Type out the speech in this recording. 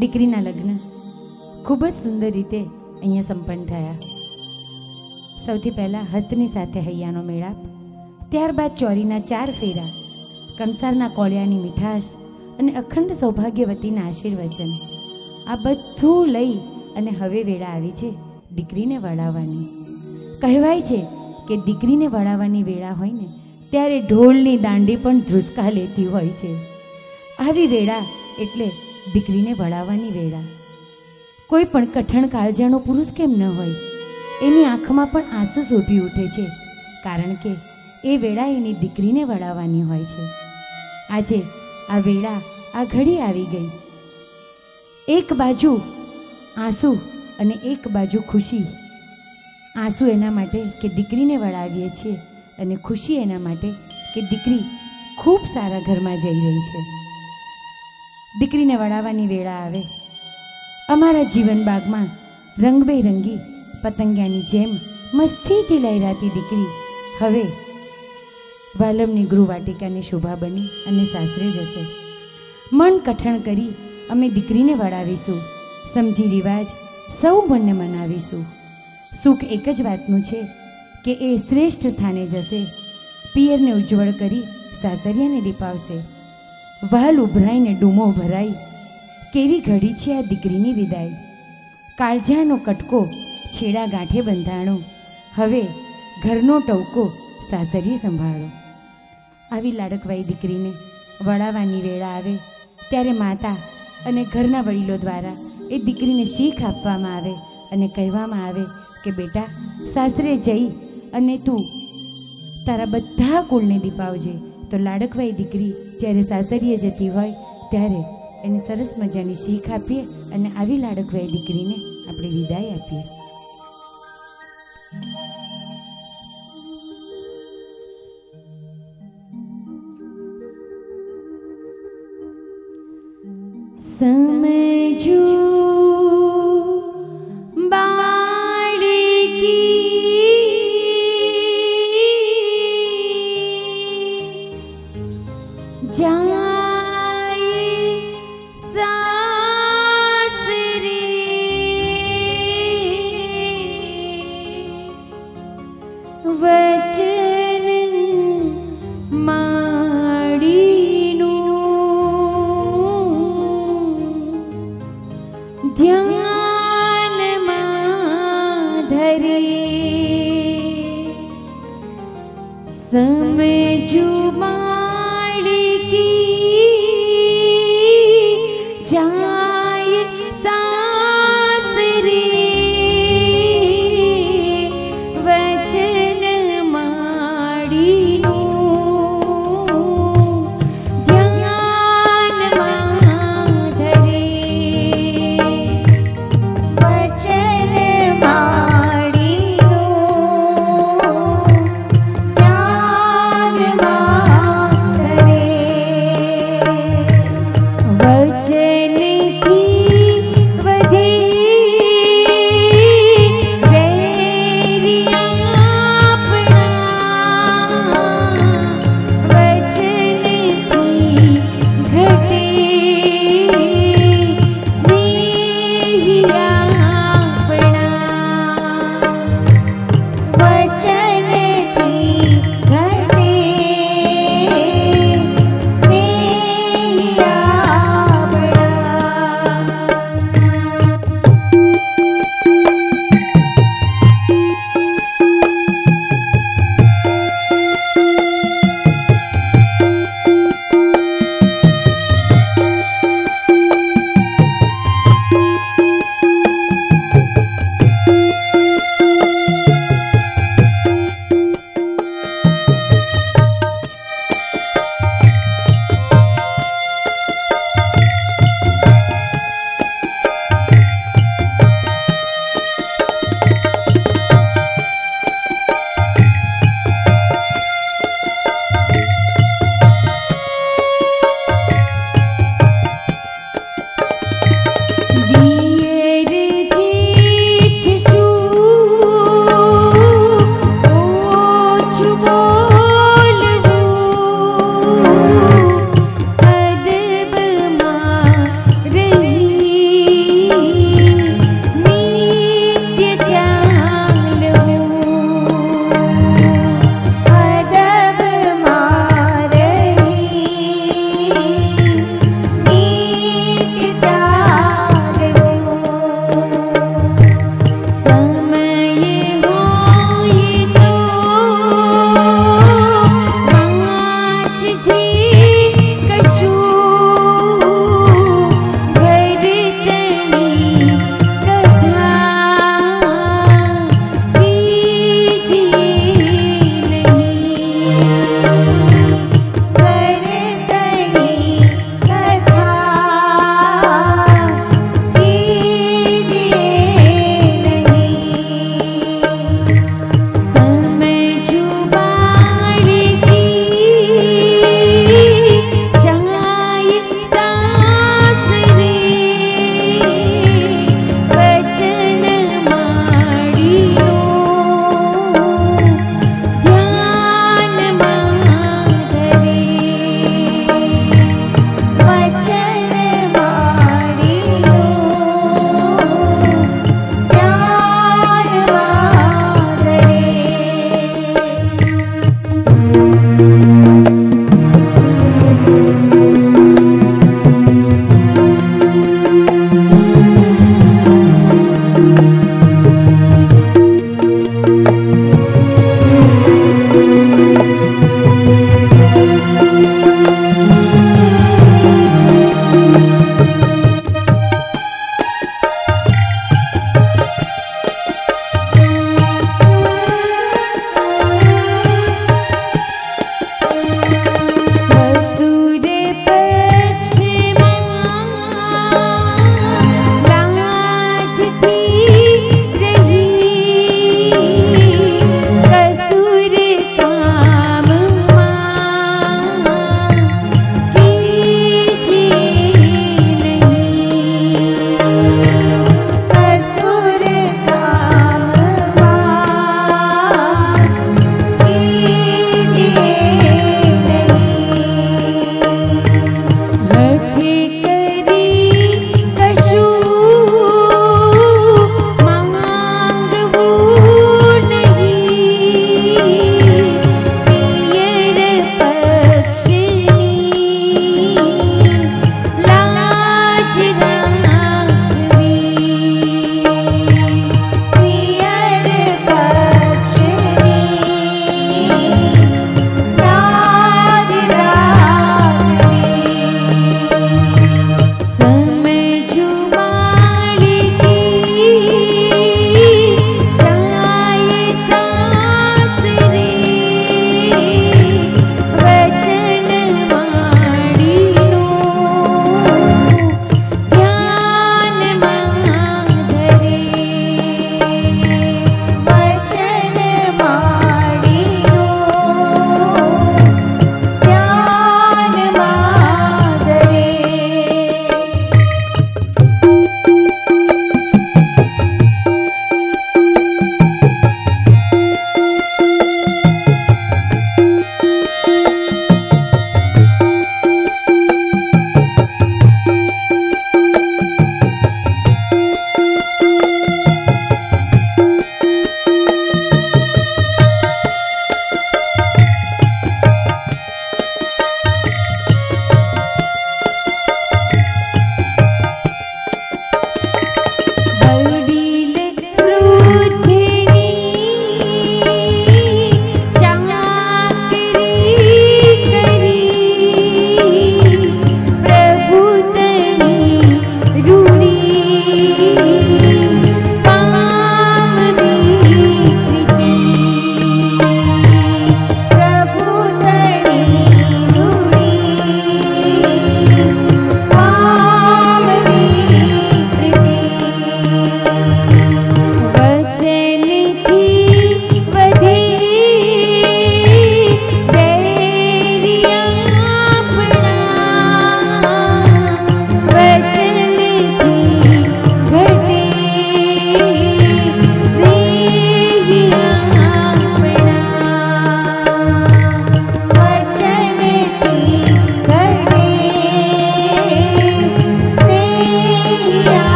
દીકરીના લગ્ન ખૂબ જ સુંદર રીતે અહીંયા સંપન્ન થયા. સૌથી પહેલાં હસ્તની સાથે હૈયાનો મેળાપ, ત્યારબાદ ચોરીના 4 ફેરા, કંસારના કોળિયાની મીઠાશ અને અખંડ સૌભાગ્યવતીના આશીર્વચન, આ બધું લઈ અને હવે વેળા આવી છે દીકરીને વળાવવાની. કહેવાય છે કે દીકરીને વળાવવાની વેળા હોય ને ત્યારે ઢોલની દાંડી પણ ધ્રુસકા લેતી હોય છે. આવી વેળા એટલે દીકરીને વળાવવાની વેળા. કોઈ પણ કઠણ કાળજાનો પુરુષ કેમ ન હોય, એની આંખમાં પણ આંસુ શોભી ઉઠે છે, કારણ કે એ વેળા એની દીકરીને વળાવવાની હોય છે. આજે આ વેળા, આ ઘડી આવી ગઈ. એક બાજુ આંસુ અને એક બાજુ ખુશી. આંસુ એના માટે કે દીકરીને વળાવીએ છીએ અને ખુશી એના માટે કે દીકરી ખૂબ સારા ઘરમાં જઈ રહી છે. દીકરીને વળાવવાની વેળા આવે. અમારા જીવન બાગમાં રંગબેરંગી પતંગિયાની જેમ મસ્તીથી લહેરાતી દીકરી હવે વાલમની ગૃહવાટિકાની શોભા બની અને સાસરે જશે. મન કઠણ કરી અમે દીકરીને વળાવીશું. સમજી રિવાજ સૌ મનને મનાવીશું. સુખ એક જ વાતનું છે કે એ શ્રેષ્ઠ સ્થાને જશે, પિયરને ઉજ્જવળ કરી સાસરિયાને દીપાવશે. વહાલ ઉભરાઈને ડૂમો ભરાઈ, કેવી ઘડી છે આ દીકરીની વિદાય. કાળજાનો કટકો છેડા ગાંઠે બંધાણો, હવે ઘરનો ટવકો સાસરીએ સંભાળો. આવી લાડકવાઈ દીકરીને વળાવવાની વેળા આવે ત્યારે માતા અને ઘરના વડીલો દ્વારા એ દીકરીને શીખ આપવામાં આવે અને કહેવામાં આવે કે બેટા, સાસરે જઈ અને તું તારા બધા કુળને દીપાવજે. તો લાડકવાઈ દીકરી જ્યારે સાસરીએ જતી હોય ત્યારે એને સરસ મજાની શીખ આપીએ અને આવી લાડકવાઈ દીકરીને આપણે વિદાય આપીએ. સમજો સમજો